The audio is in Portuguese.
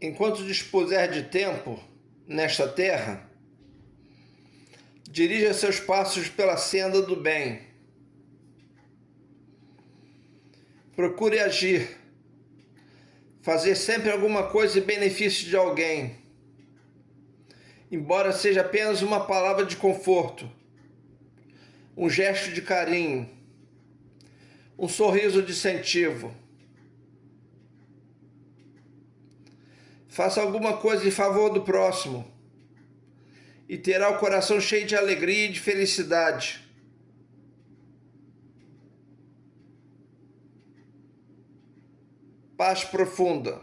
Enquanto dispuser de tempo nesta terra, dirija seus passos pela senda do bem. Procure agir, fazer sempre alguma coisa em benefício de alguém, embora seja apenas uma palavra de conforto, um gesto de carinho, um sorriso de incentivo. Faça alguma coisa em favor do próximo e terá o coração cheio de alegria e de felicidade. Paz profunda.